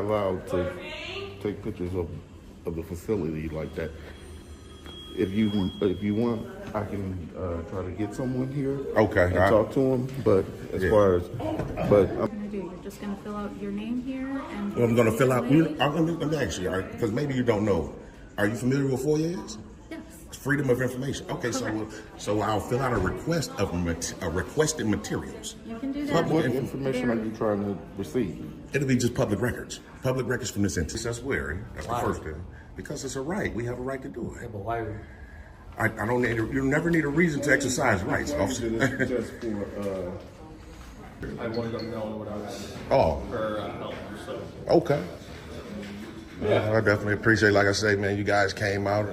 allowed to take pictures of the facility like that. If you want, I can try to get someone here. Okay. And talk to them. But as far as, but What are you gonna do? You're just gonna fill out your name here and. I'm going to fill out. Let me ask you, because maybe you don't know. Are you familiar with FOIA is? Yes. It's freedom of information. Okay, so I'll fill out a request of requested materials. You can do that. what information are you trying to receive? It'll be just public records. Public records from this entity. That's wearing. That's the first thing. Because it's a right. We have a right to do it. But why? I don't need. You never need a reason to exercise rights, officer. Just for. I wanted them to know what I was For help. So. Okay. Yeah, I definitely appreciate. Like I say, man, you guys came out,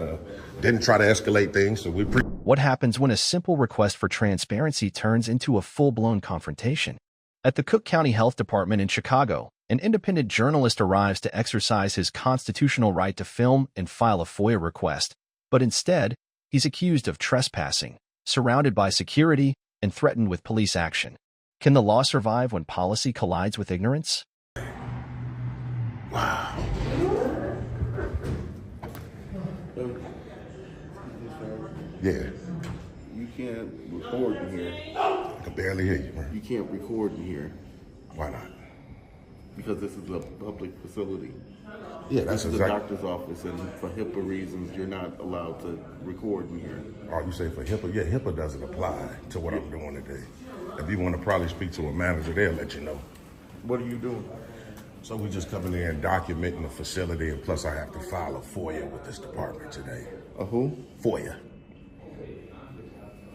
didn't try to escalate things, so we. What happens when a simple request for transparency turns into a full-blown confrontation? At the Cook County Health Department in Chicago, an independent journalist arrives to exercise his constitutional right to film and file a FOIA request, but instead, he's accused of trespassing, surrounded by security, and threatened with police action. Can the law survive when policy collides with ignorance? Wow. Yeah. You can't record in here. I can barely hear you, man. You can't record in here Why not? because this is a public facility. Yeah, that's This is the exactly. doctor's office, and for HIPAA reasons, you're not allowed to record in here. Oh, you say for HIPAA? Yeah, HIPAA doesn't apply to what I'm doing today. If you want to probably speak to a manager, they'll let you know. What are you doing? So we just coming in and documenting the facility, and plus I have to file a FOIA with this department today. A who? FOIA.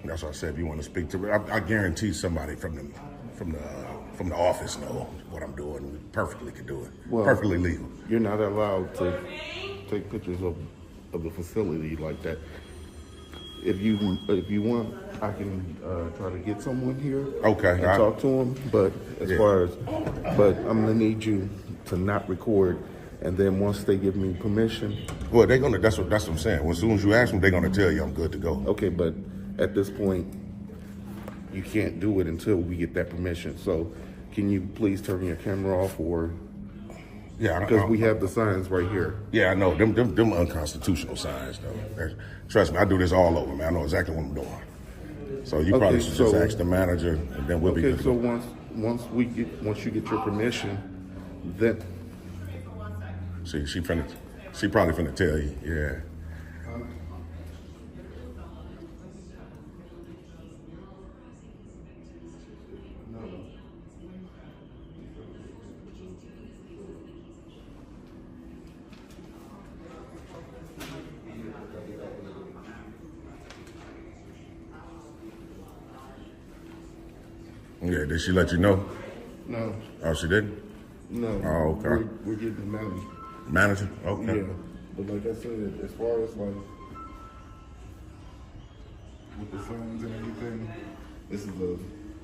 That's what I said. If you want to speak to, I guarantee somebody from the office know what I'm doing. We perfectly could do it. Well, perfectly legal. You're not allowed to take pictures of the facility like that. If you want, I can try to get someone here. Okay. And talk to them. But but I'm gonna need you to not record. And then once they give me permission. Well, they're gonna. That's what I'm saying. Well, as soon as you ask them, they're gonna tell you I'm good to go. Okay, but at this point, you can't do it until we get that permission. So, can you please turn your camera off, or? Yeah, Because we have the signs right here. Yeah, I know them unconstitutional signs though. Trust me, I do this all over, man. I know exactly what I'm doing. So you probably should just ask the manager, and then we'll be good. Okay, so once you get your permission, then she probably finna tell you, yeah. Yeah, did she let you know? no, Oh, she didn't? no. Oh, okay. We're getting the money. Manager? Okay. Yeah, but like I said, as far as like with the signs and everything, this is a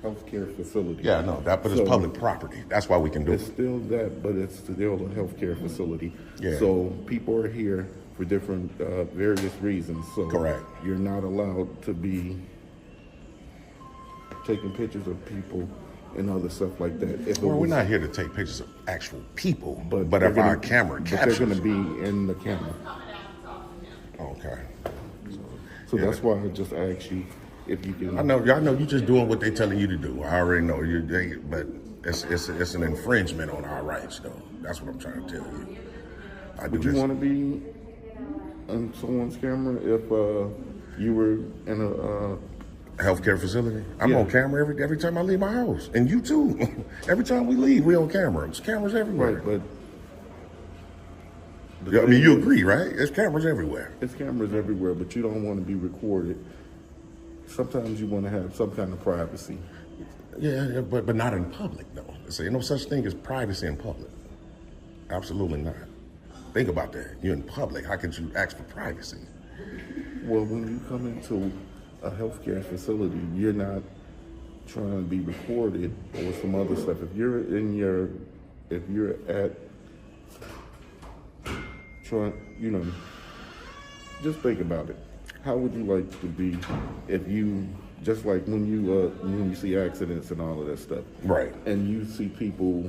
healthcare facility. Yeah, I know that, but it's public property. That's why we can do It's it. still that, but it's still a healthcare facility. Yeah. So people are here for different, various reasons. So Correct. You're not allowed to be taking pictures of people and other stuff like that. Well, we're not here to take pictures of actual people, but they're if our gonna- camera but captures, they're going to be in the camera. Okay. So that's why I just asked you if you can. I know you're just doing what they're telling you to do. I already know but it's an infringement on our rights, though. That's what I'm trying to tell you. Would you want to be on someone's camera if you were in a? Healthcare facility. I'm on camera every time I leave my house, and you too. Every time we leave, we on camera. There's cameras everywhere. Right, but I mean, you agree, right? There's cameras everywhere. There's cameras everywhere, but you don't want to be recorded. Sometimes you want to have some kind of privacy. Yeah, but not in public, though. So, no such thing as privacy in public. Absolutely not. Think about that. You're in public. How could you ask for privacy? Well, when you come into a healthcare facility, you're not trying to be recorded or some other stuff. If you're at trying, just think about it. How would you like to be if you, just like when you see accidents and all of that stuff, Right. and you see people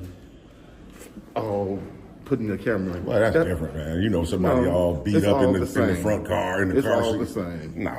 all putting the camera in. Well, that's different, man. You know, somebody No, all beat it's up all in the the same. front car, in the It's car all seat. the same. No.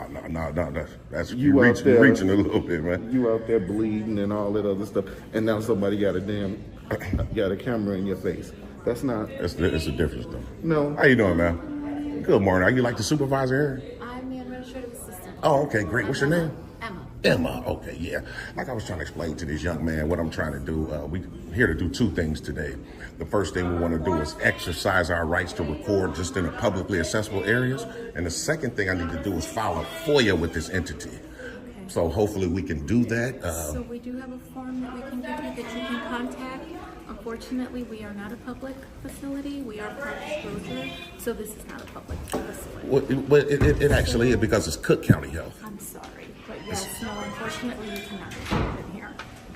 That's You out you're there- reaching a little bit, man. You out there bleeding and all that other stuff, and now somebody got a camera in your face. That's not. It's a difference, though. No. How you doing, man? Good morning. Are you like the supervisor here? I'm the administrative assistant. Oh, okay, great. What's your name? Emma. Emma, okay, yeah. Like I was trying to explain to this young man what I'm trying to do. We're here to do two things today. The first thing we want to do is exercise our rights to record just in the publicly accessible areas. And the second thing I need to do is file a FOIA with this entity. Okay. So hopefully we can do that. So we do have a form that we can give you that you can contact. Unfortunately, we are not a public facility. We are part of Disclosure, so this is not a public facility. Well, it actually is because it's Cook County Health. I'm sorry, but yes, no, unfortunately, you cannot record in here.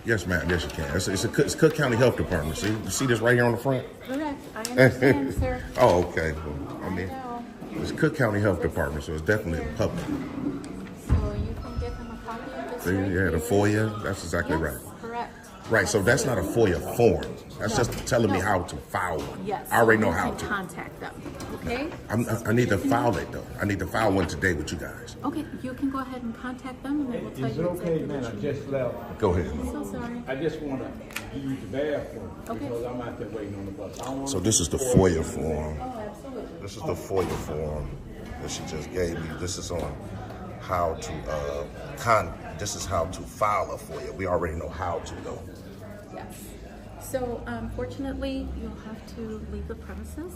Yes, ma'am. Yes, you can. It's Cook County Health Department. See, you see this right here on the front? Correct, I understand, sir. Oh, okay. Well, I mean, know. it's Cook County Health Department, so it's definitely public. So you can give them a copy of this See, right yeah, the here. FOIA. That's exactly Yes, right. correct. Right, so that's not a FOIA form. That's No. just telling me No. how to file one. Yes. I already so know you how can to. contact them, okay? I need to file it though. I need to file one today with you guys. Okay, you can go ahead and contact them and they will tell Is it you okay, exactly man? I what you need. just left. Go ahead. I'm so sorry. I just want to use the bathroom Okay. because I'm out there waiting on the bus. I don't want So this is the FOIA form. Oh, absolutely. This is the FOIA form that she just gave me. This is on how to this is how to file a FOIA. We already know how to though. Yes. So unfortunately, you'll have to leave the premises.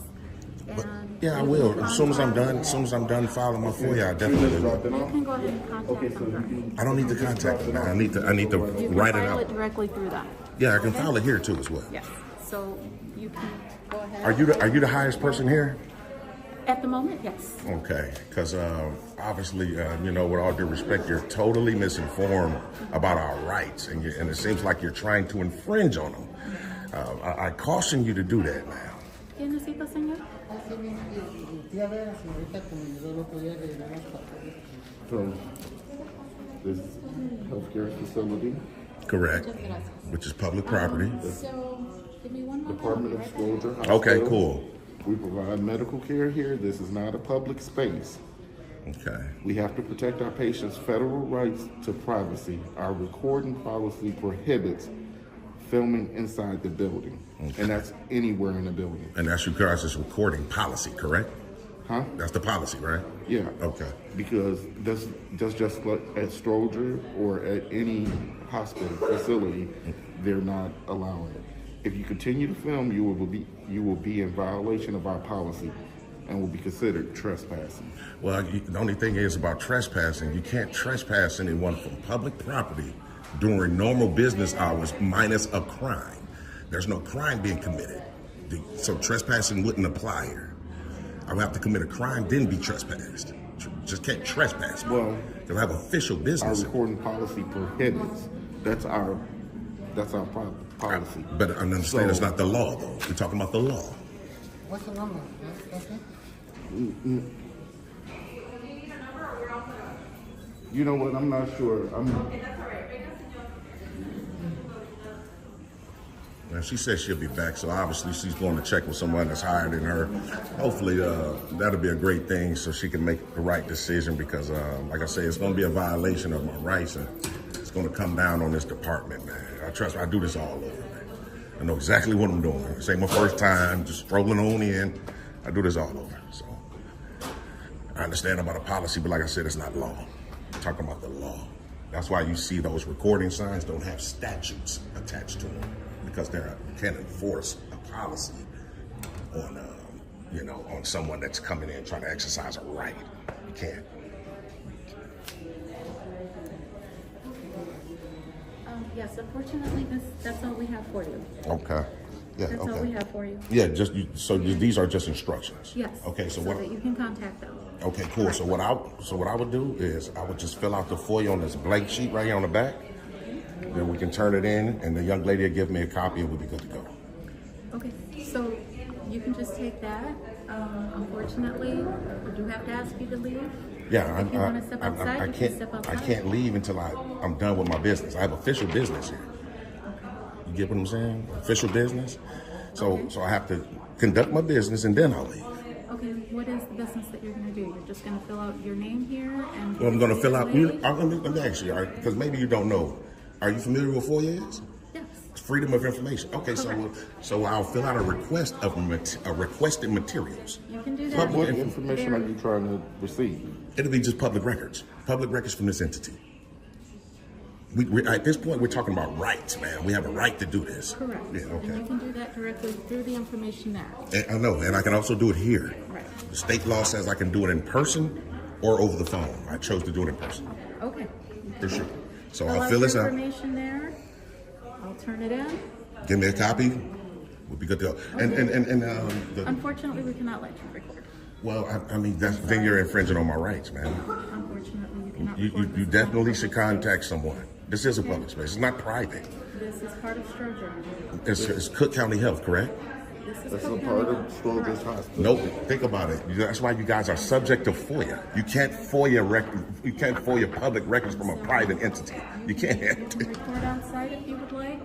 And Yeah, I you will. can As soon as I'm done, contact- as soon as I'm done filing my FOIA, I definitely will. Drop it You off. can go ahead and contact Okay, so them you directly. can. I don't need to contact them. I need to You can write it file out. it directly through that. Yeah, I can file it here too as well. Yes. So you can go ahead. Are you the highest person here? At the moment, yes. Okay, because obviously, you know, with all due respect, you're totally misinformed about our rights, and it seems like you're trying to infringe on them. I caution you to do that now. ¿Qué necesita, señor? So, this healthcare facility, Correct, which is public property. So give me one more Department of moment, Disclosure. Okay, Hospital. cool. We provide medical care here. This is not a public space. Okay, We have to protect our patients' federal rights to privacy. Our recording policy prohibits filming inside the building, and that's anywhere in the building. and that's your guys' recording policy, correct? Huh? That's the policy, right? Yeah. Okay. Because that's just like at Stroger or at any hospital facility, they're not allowing it. If you continue to film, you will be in violation of our policy and will be considered trespassing. Well, the only thing is about trespassing, you can't trespass anyone from public property during normal business hours minus a crime. There's no crime being committed. So trespassing wouldn't apply here. I would have to commit a crime, then be trespassed. Just can't trespass. Well, because I have official Our business. recording policy prohibits. That's our policy. But I understand it's So- not the law, though. We're talking about the law. What's the number? Okay. You know what? I'm not sure. And she says she'll be back, so obviously she's going to check with someone that's higher than her. Hopefully, that'll be a great thing so she can make the right decision because, like I say, it's going to be a violation of my rights and it's going to come down on this department, man. I do this all over, man. I know exactly what I'm doing. This ain't my first time, just strolling on in. I do this all over, so. I understand about a policy, but like I said, it's not law. I'm talking about the law. That's why you see those recording signs don't have statutes attached to them because they can't enforce a policy on, on someone that's coming in trying to exercise a right. You can't. Yes, unfortunately, that's all we have for you. Okay. Yeah. That's all we have for you. Yeah. So these are just instructions. Yes. Okay. So what? that you can contact them. Okay, cool. So what I would do is I would just fill out the FOIA on this blank sheet right here on the back. Then we can turn it in, and the young lady will give me a copy, and we'll be good to go. Okay, so you can just take that. Unfortunately, we do have to ask you to leave. Yeah, If you want to step outside, you can step I outside. can't leave until I'm done with my business. I have official business here. You get what I'm saying? Official business. So Okay. so I have to conduct my business, and then I'll leave. Okay, what is the business that you're gonna do? You're just gonna fill out your name here and... Well, I'm going to fill out. Wait. Let me ask you, all right? Because maybe you don't know. Are you familiar with FOIA is? Yes. Freedom of information. Okay, so I'll fill out a requested materials. You can do What that. information are you trying to receive? It'll be just public records from this entity. We at this point, we're talking about rights, man. We have a right to do this. Correct. Yeah, And you okay. can do that directly through the information there. And I know, and I can also do it here. Right. The state law says I can do it in person or over the phone. I chose to do it in person, Okay. for sure. So Fill I'll out fill your this out. information there. I'll turn it in. Give me a copy. We'll be good to go. And Unfortunately, we cannot let you record. well, I mean, then you're infringing on my rights, man. Unfortunately, you cannot You record. you this. definitely should contact someone. This is a public space. It's not private. This is part of Stroger. It's Cook County Health, correct? This is That's a Cook part County. of Stroger's Correct. hospital. Nope. Think about it. That's why you guys are subject to FOIA. You can't FOIA public records from a private entity. You can't. Record outside if you would like.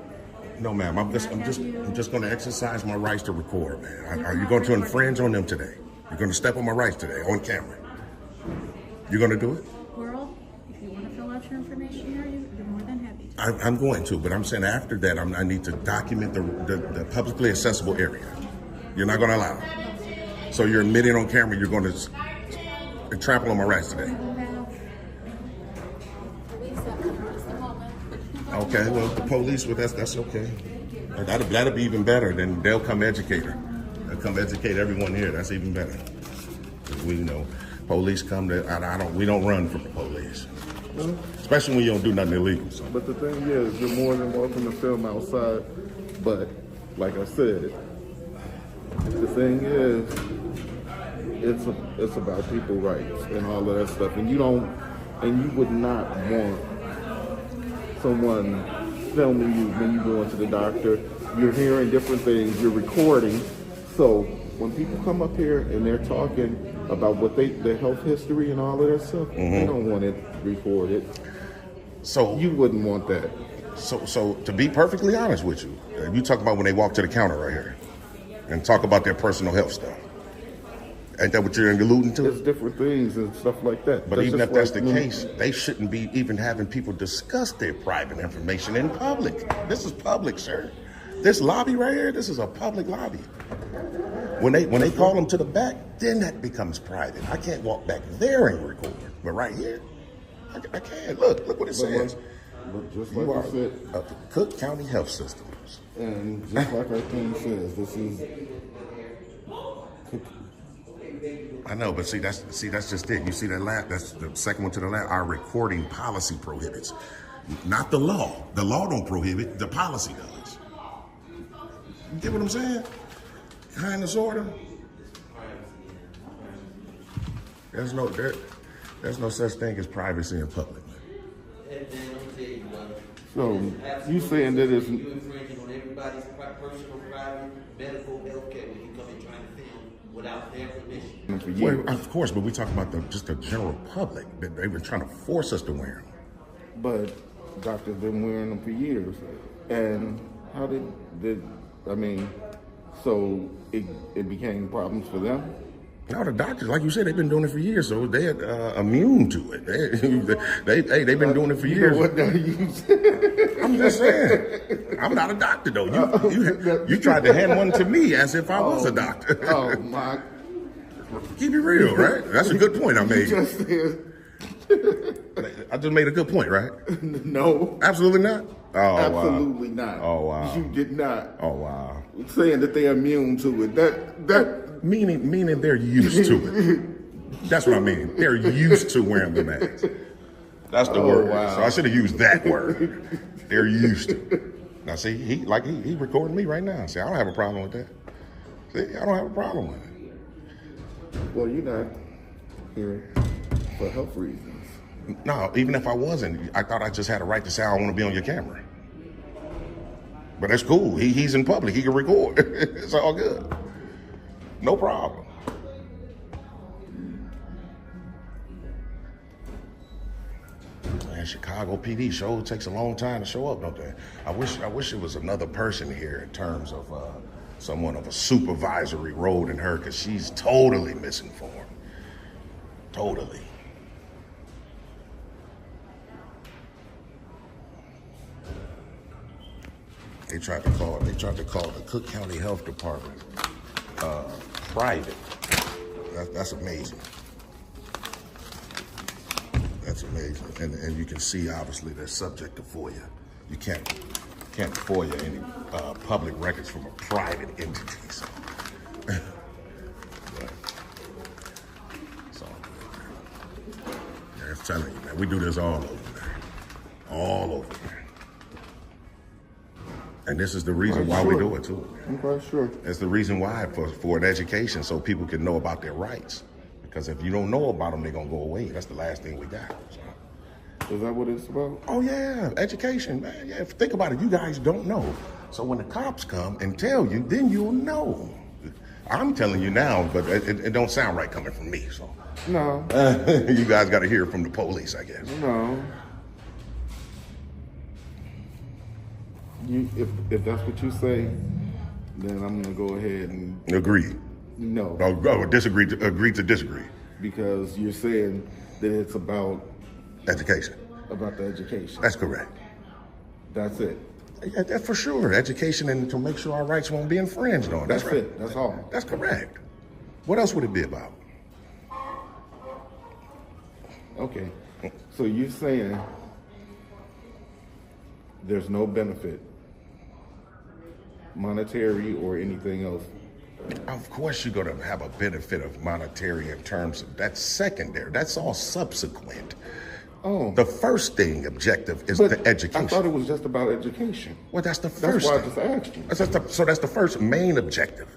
No, ma'am. I'm just going to exercise my rights to record, man. Are you going to infringe on them today? You're going to step on my rights today on camera. You're going to do it? World, if you want to fill out your information here, you're more than happy to. I'm going to, but I'm saying after that, I need to document the publicly accessible area. You're not going to allow it. So you're admitting on camera you're going to trample on my rights today. Okay, well, the police, well, that's okay. That'll be even better. Then they'll come educate her. They'll come educate everyone here. That's even better. We know police come to. We don't run from the police, especially when you don't do nothing illegal. So. But the thing is, you're more than welcome to film outside. But like I said, the thing is, it's about people's rights and all of that stuff. And you would not want someone filming you when you go into the doctor. You're hearing different things. You're recording. So when people come up here and they're talking about what their health history and all of that stuff, they don't want it recorded. So You wouldn't want that. So to be perfectly honest with you, you talk about when they walk to the counter right here and talk about their personal health stuff. Ain't that what you're alluding to? There's different things and stuff like that. But That's even just if that's like the when- case, they shouldn't be even having people discuss their private information in public. This is public, sir. This lobby right here, this is a public lobby. When they call them to the back, then that becomes private. I can't walk back there and record. But right here, I can. Look what it says. But just You like are I said, of the Cook County Health Systems. and just like our thing says, this is I know, but see that's just it. You see that that's the second one to the left. Our recording policy prohibits, not the law. The law don't prohibit. The policy does. You get what I'm saying? Kind of, sorta. There's no such thing as privacy in public. so. You saying that it's You infringing on everybody's personal, private, medical, health care when you come in trying to film without their permission. for years, Well, of course, but we talk about just the general public. They've been trying to force us to wear them. but doctors been wearing them for years. And how did I mean? So it became problems for them. No, the doctors, like you said, they've been doing it for years, so they're immune to it. They've been doing it for You years. know what now you I'm just saying. I'm not a doctor, though. You tried to hand one to me as if I was a doctor. Oh my! Keep it real, right? That's a good point I made. Just said I just made a good point, right? no. Absolutely not? Oh, Absolutely wow. not. Oh, wow. You did not. Oh, wow. Saying that they're immune to it. That Meaning they're used to it. That's what I mean. They're used to wearing the mask. That's the word. wow. So I should have used that word. They're used to it. Now see, he recording me right now. See, I don't have a problem with that. See, I don't have a problem with it. well, you're not here for health reasons. No, even if I wasn't, I thought I just had a right to say I don't want to be on your camera. But that's cool. He's in public. He can record. It's all good. No problem. Man, Chicago PD show takes a long time to show up, don't they? I wish it was another person here in terms of someone of a supervisory role than her, because she's totally misinformed. Totally. They tried to call the Cook County Health Department private. That's amazing. That's amazing. And you can see, obviously, they're subject to FOIA. You can't FOIA any public records from a private entity. So, it's all good, man. Yeah, I'm telling you, man, we do this all over, man. All over, man. And this is the reason why we do it, too. I'm quite sure. It's the reason why, for an education, so people can know about their rights. Because if you don't know about them, they're going to go away. That's the last thing we got. So. Is that what it's about? Oh, yeah, education, man. Yeah, think about it. You guys don't know. So when the cops come and tell you, then you'll know. I'm telling you now, but it don't sound right coming from me. So No. you guys got to hear it from the police, I guess. No. If that's what you say, then I'm gonna go ahead and Agree. no. Disagree. Agree to disagree. Because you're saying that it's about Education. the education. That's correct. That's it. Yeah, that's for sure. Education, and to make sure our rights won't be infringed on. That's right. it. That's all. That's correct. What else would it be about? Okay. So you're saying there's no benefit, monetary or anything else. Of course you're going to have a benefit of monetary in terms of, that's secondary. That's all subsequent. Oh. The first thing objective is But the education. I thought it was just about education. Well, that's the That's first why I thing. just asked you. So that's the first main objective.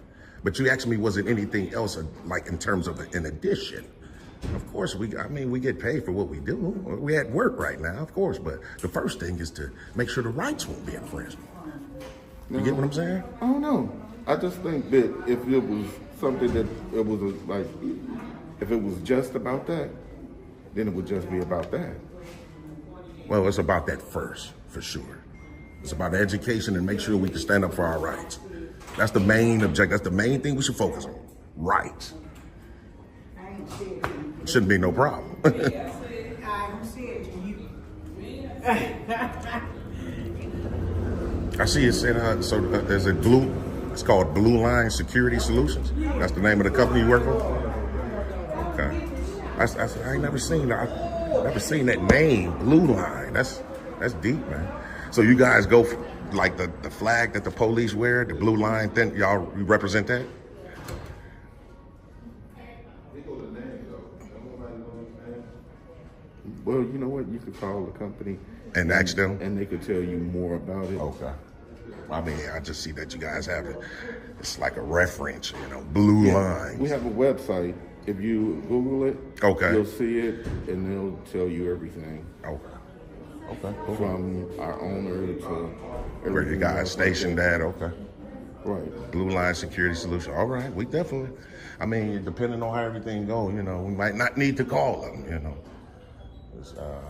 But you asked me, was it anything else, like in terms of in addition? Of course, we get paid for what we do. We at work right now, of course. But the first thing is to make sure the rights won't be infringed. You get what I'm saying? I don't know. I just think that if it was something that it was like, if it was just about that, then it would just be about that. Well, it's about that first, for sure. It's about education and make sure we can stand up for our rights. That's the main objective. That's the main thing we should focus on. Rights. Shouldn't be no problem. I see it to you. I see it said, there's a it's called Blue Line Security Solutions. That's the name of the company you work for? Okay. I ain't never seen that. I've never seen that name, Blue Line. That's deep, man. So you guys go for, like the flag that the police wear, the blue line thing, you represent that? Well, you know what? You could call the company And ask them? and they could tell you more about it. Okay. I mean, I just see that you guys have it. It's like a reference, Blue Line. We have a website. If you Google it, Okay. you'll see it, and they'll tell you everything Okay, cool. from our owner to Where everything you guys else like stationed that. at, okay. Right. Blue Line Security Solution. All right, we definitely, depending on how everything goes, we might not need to call them,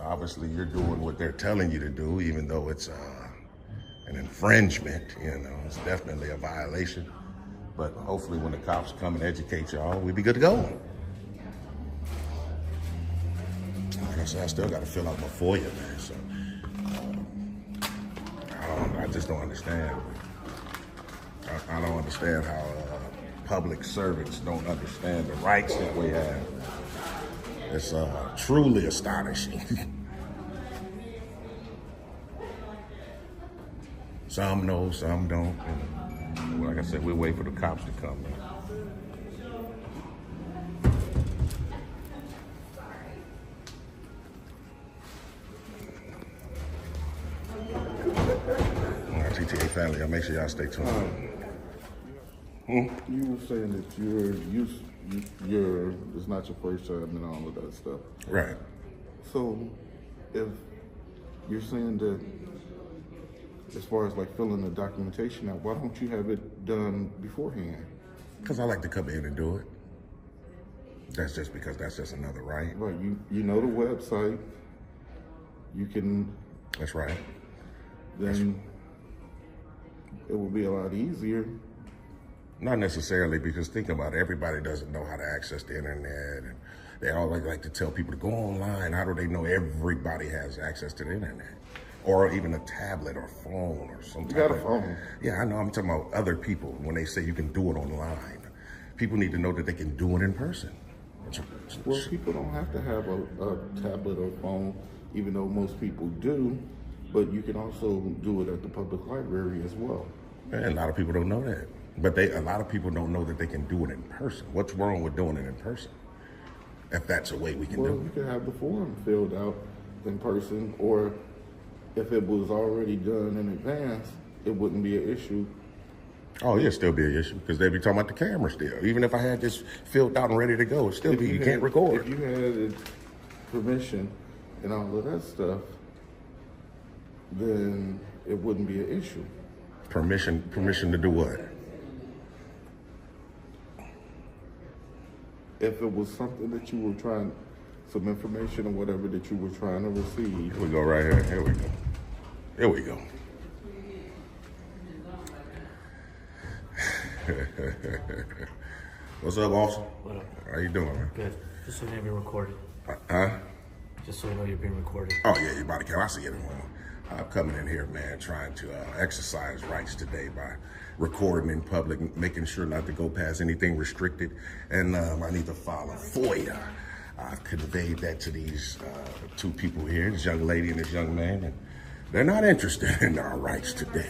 Obviously, you're doing what they're telling you to do, even though it's an infringement, it's definitely a violation. But hopefully when the cops come and educate y'all, we'll be good to go. Like I said, I still got to fill out my FOIA, man, so I just don't understand. I don't understand how public servants don't understand the rights that we have. It's truly astonishing. Some know, some don't. And like I said, we wait for the cops to come. All right, TTA family, y'all make sure y'all stay tuned. You were saying that it's not your first time and all of that stuff. Right. So, if you're saying that, as far as like filling the documentation out, why don't you have it done beforehand? Because I like to come in and do it. That's just because that's just another right. Right, you know the website, you can, That's right. then it will be a lot easier Not necessarily, because think about it, everybody doesn't know how to access the internet, and they always like to tell people to go online. How do they know everybody has access to the internet? Or even a tablet or phone or something. You got a phone. Yeah, I know. I'm talking about other people when they say you can do it online. People need to know that they can do it in person. Well, people don't have to have a tablet or phone, even though most people do, but you can also do it at the public library as well. And a lot of people don't know that. But a lot of people don't know that they can do it in person. What's wrong with doing it in person? If that's a way we can Well, do it. you can have the form filled out in person, or if it was already done in advance, it wouldn't be an issue. Oh, yeah, still be an issue, because they'd be talking about the camera still. Even if I had this filled out and ready to go, it still be, you can't record. If you had permission and all of that stuff, then it wouldn't be an issue. Permission to do what? If it was something that you were trying, some information or whatever that you were trying to receive. Here we go right here. Here we go. Here we go. What's up, officer? What up? How you doing, man? Good. Just so you know you're being recorded. Huh? Just so you know you're being recorded. Oh, yeah, your body count. I see it. I'm coming in here, man, trying to exercise rights today by recording in public, making sure not to go past anything restricted. And I need to file a FOIA. I've conveyed that to these two people here, this young lady and this young man, and they're not interested in our rights today.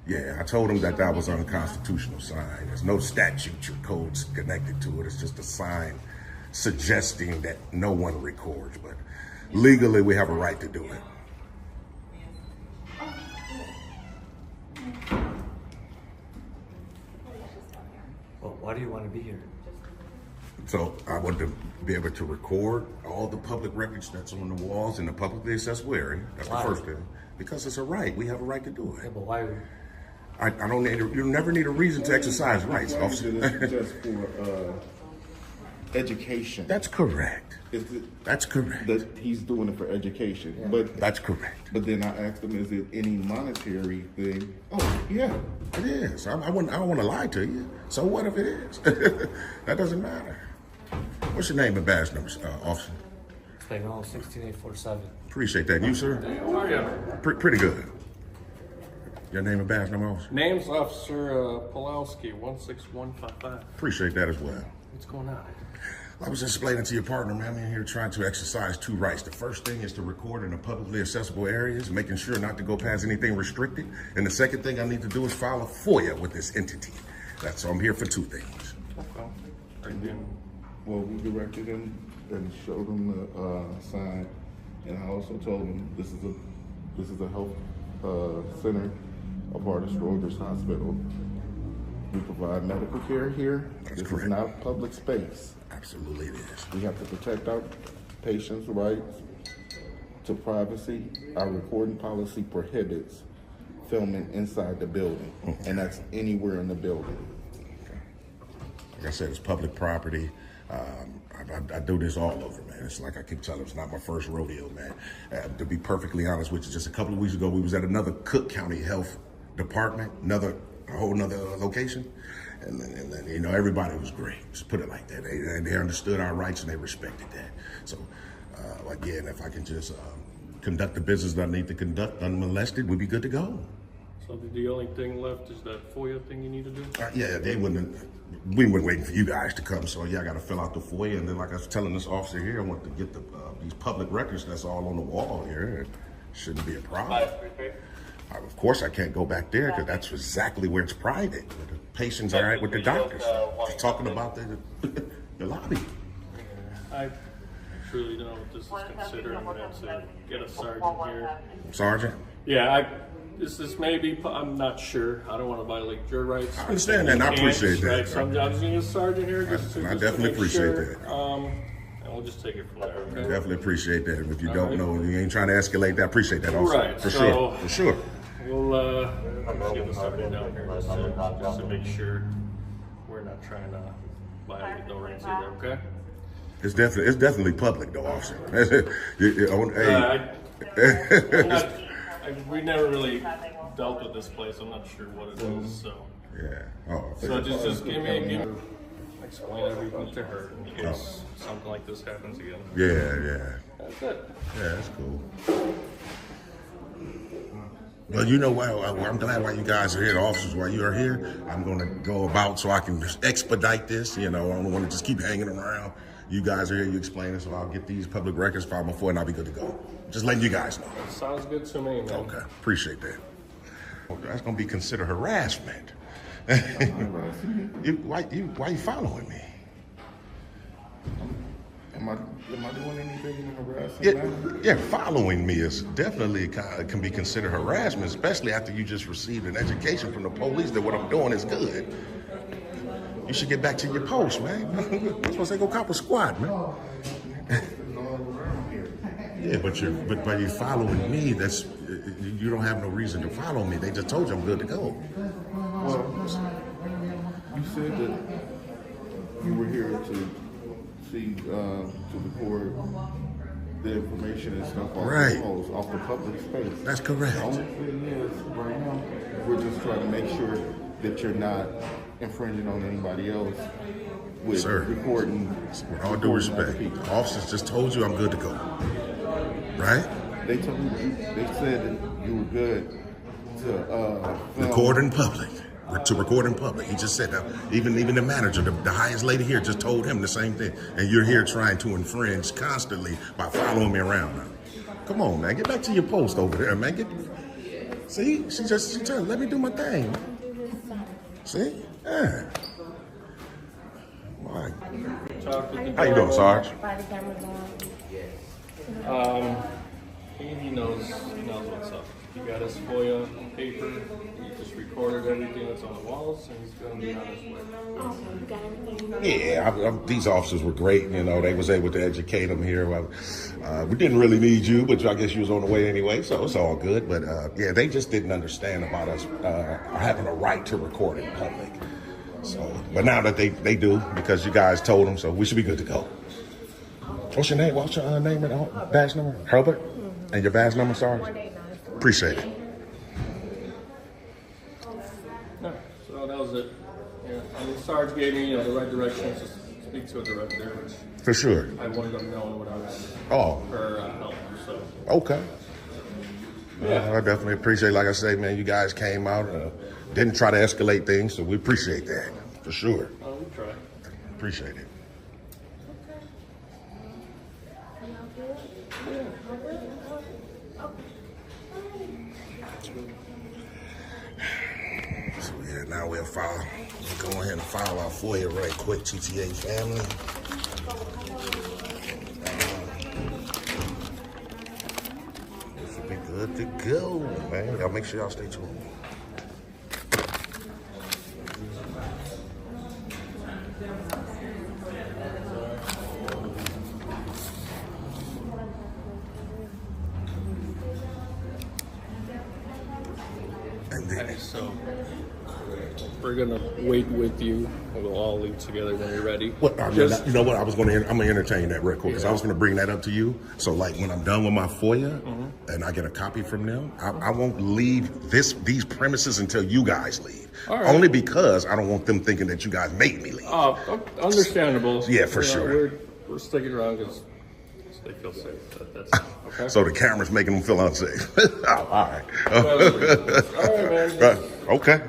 Yeah, I told them that that was an unconstitutional sign. There's no statute or codes connected to it. It's just a sign suggesting that no one records, but legally we have a right to do it. Well, why do you want to be here? So I want to be able to record all the public records that's on the walls in the publicly accessible area. That's Why? the first thing. Because it's a right. We have a right to do Yeah, it. but why? I don't need. You never need a reason to exercise rights, officer. This is just for education. That's correct. That's correct. That he's doing it for education, but That's correct. But then I asked him, is it any monetary thing? Oh, yeah. It is. I don't want to lie to you. So what if it is? That doesn't matter. What's your name and badge number, officer? It's like, oh, 16847. Appreciate that. And you, sir? How are you? Pretty good. Your name and badge number, officer? Name's Officer Pulowski, 16155. Appreciate that as well. What's going on? I was just explaining to your partner, man, I'm in here trying to exercise two rights. The first thing is to record in the publicly accessible areas, making sure not to go past anything restricted. And the second thing I need to do is file a FOIA with this entity. So I'm here for two things. Okay. Are you doing? Well, we directed him and showed him the sign, and I also told him this is a health center, a part of Stroger's Hospital. We provide medical care here. That's This correct. is not public space. Absolutely it is. We have to protect our patients' rights to privacy. Our recording policy prohibits filming inside the building, and that's anywhere in the building. Like I said, it's public property. I do this all over, man. It's like I keep telling them, it's not my first rodeo, man. To be perfectly honest with you, just a couple of weeks ago, we was at another Cook County Health Department, a whole nother location. And then, you know, everybody was great. Just put it like that. They understood our rights and they respected that. So, again, if I can just conduct the business that I need to conduct unmolested, we'd be good to go. So the only thing left is that FOIA thing you need to do? Yeah, we weren't waiting for you guys to come, so yeah, I got to fill out the FOIA, and then like I was telling this officer here, I want to get these public records that's all on the wall here. It shouldn't be a problem. Of course, I can't go back there because that's exactly where it's private. Where the patients are at with the doctors. Just talking about the lobby. I truly don't know what this is considered. I'm going to have to get a sergeant here. Sergeant? Yeah, this may be, I'm not sure. I don't want to violate your rights. I understand that, and I appreciate that. Right, so I'm just going to get a sergeant here. I definitely appreciate that. And we'll just take it from there, okay? Definitely appreciate that. If you don't know, you ain't trying to escalate that, I appreciate that also. Right, For so- sure. For sure. We'll get the sergeant down here just to make sure we're not trying to violate no rights either, okay? It's definitely public though, officer. We never really dealt with this place. I'm not sure what it is, so. Yeah. Oh, So just give me, explain everything to her in case something like this happens again. yeah. That's it. Yeah, that's cool. Well, you know what? I'm glad while you guys are here, the officers, while you are here, I'm going to go about so I can just expedite this. You know, I don't want to just keep hanging around. You guys are here, you explain it, so I'll get these public records filed before and I'll be good to go. Just letting you guys know. Sounds good to me, man. Okay, appreciate that. That's going to be considered harassment. Why you following me? Am I doing anything in a harassing manner? Yeah, following me is definitely can be considered harassment, especially after you just received an education from the police that what I'm doing is good. You should get back to your post, man. You're supposed to go cop a squad, man. Yeah, but you're following me. That's you don't have no reason to follow me. They just told you I'm good to go. Well, you said that you were here to see to record the information and stuff off Right. the post, off the public space. That's correct. The only thing is, right now, we're just trying to make sure that you're not infringing on anybody else with Sir, recording. with all due respect, the officers just told you I'm good to go. Right? They told you, they said that you were good to film. Record in public. To record in public. He just said that. Even the manager, the highest lady here, just told him the same thing. And you're here trying to infringe constantly by following me around now. Come on, man. Get back to your post over there, man. See? She told, let me do my thing. See? Yeah. All right. How you doing, Sarge? He knows what's up. He got his FOIA paper. He just recorded everything that's on the walls, and he's going to be on his way. Yeah, these officers were great. You know, they was able to educate them here. We didn't really need you, but I guess you was on the way anyway, so it's all good. But yeah, they just didn't understand about us having a right to record in public. So, but now that they do, because you guys told them, so we should be good to go. What's your name? What's your name and badge number? Herbert? And your badge number, Sarge? Appreciate it. No, so that was it. Yeah, and Sarge gave me the right directions to speak to a director, which For sure. I wanted them knowing what I was for help. So Okay. I definitely appreciate, like I say, man, you guys came out, didn't try to escalate things, so we appreciate that, for sure. we try. Appreciate it. So yeah, now we'll go ahead and file our FOIA right quick, TTA family. This will be good to go, man. Y'all make sure y'all stay tuned. So we're gonna wait with you, and we'll all leave together when you're ready. You know what? I'm gonna entertain that real quick because I was gonna bring that up to you. So like when I'm done with my FOIA and I get a copy from them, I won't leave these premises until you guys leave. Right. Only because I don't want them thinking that you guys made me leave. Understandable. Yeah, for sure. We're sticking around because they feel safe. That's okay. So the camera's making them feel unsafe. All right. All right, man. Okay.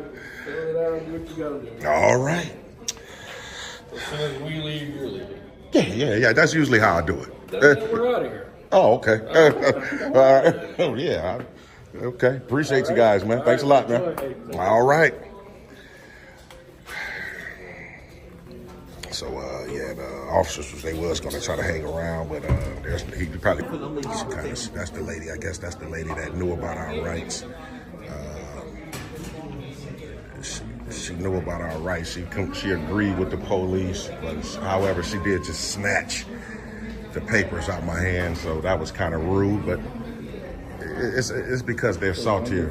Fill it out and do what you gotta do. All right. As soon as we leave, you're leaving. Yeah. That's usually how I do it. Then we're out of here. Oh, okay. All right. Oh, yeah. Okay. Appreciate you guys, man. Thanks a lot, man. All right. So, the officers, they was going to try to hang around, but he probably, that's the lady, I guess that's the lady that knew about our rights. She knew about our rights. She agreed with the police, but however, she did just snatch the papers out my hand, so that was kind of rude, but it's because they're saltier.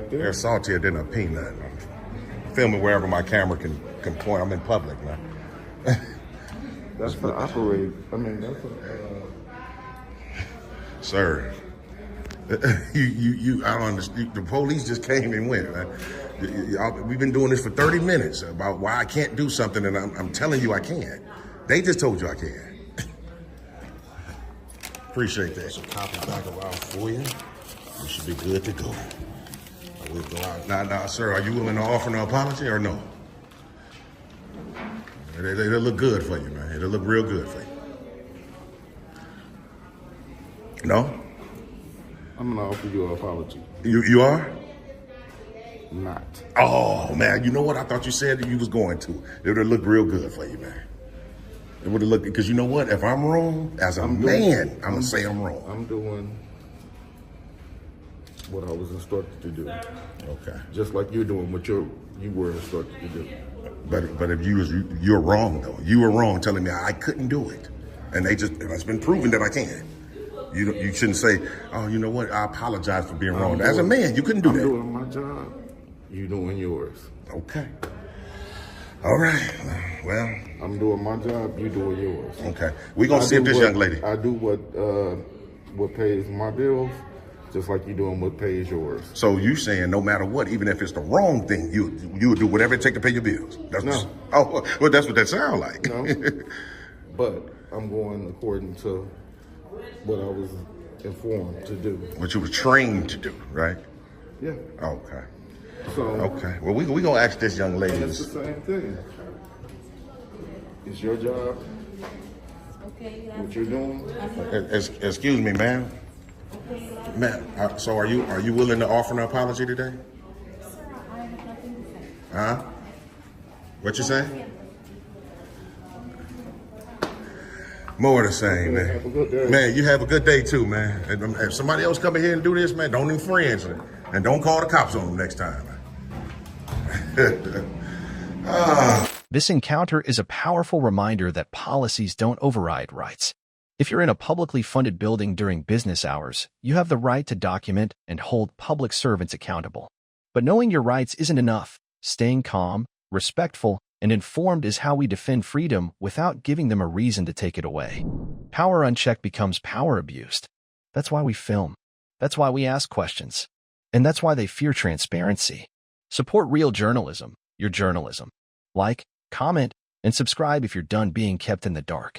They're saltier than a peanut. I'm filming wherever my camera can point. I'm in public now. That's for operate. I mean, that's Sir, I don't understand. The police just came and went, man. We've been doing this for 30 minutes about why I can't do something, and I'm telling you I can. They just told you I can. Appreciate that. So copy back around for you. You should be good to go. We'll go out. Now, sir, are you willing to offer an apology or no? They'll look good for you, man. It'll look real good for you. No? I'm gonna offer you an apology. You are? Not. Oh, man, you know what? I thought you said that you was going to. It would have looked real good for you, man. It would have looked, because you know what? If I'm wrong, as a man, I'm going to say I'm wrong. I'm doing what I was instructed to do. Okay. Just like you're doing what you were instructed to do. But if you're wrong, though. You were wrong telling me I couldn't do it. And it's been proven that I can. You shouldn't say, oh, you know what? I apologize for being wrong. As a man, you couldn't do that. I'm doing my job. You doing yours. Okay. All right. Well, I'm doing my job. You doing yours. Okay. We're gonna see if this young lady. I do what pays my bills, just like you doing what pays yours. So you saying no matter what, even if it's the wrong thing, you would do whatever it takes to pay your bills. That's No. Well, that's what that sounds like. No. But I'm going according to what I was informed to do. What you were trained to do, right? Yeah. Okay. So. Okay. Well, we gonna ask this young lady. It's the same thing. It's your job. Okay. What you're doing. Excuse me, ma'am. Ma'am, so are you willing to offer an apology today? Sir, I have nothing to say. Huh? What you say? More the same, man. Have a good day. Man, you have a good day too, man. And if somebody else come in here and do this, man, don't infringe it. And don't call the cops on them next time, man. This encounter is a powerful reminder that policies don't override rights. If you're in a publicly funded building during business hours, you have the right to document and hold public servants accountable. But knowing your rights isn't enough. Staying calm, respectful, and informed is how we defend freedom without giving them a reason to take it away. Power unchecked becomes power abused. That's why we film. That's why we ask questions. And that's why they fear transparency. Support real journalism, your journalism. Like, comment, and subscribe if you're done being kept in the dark.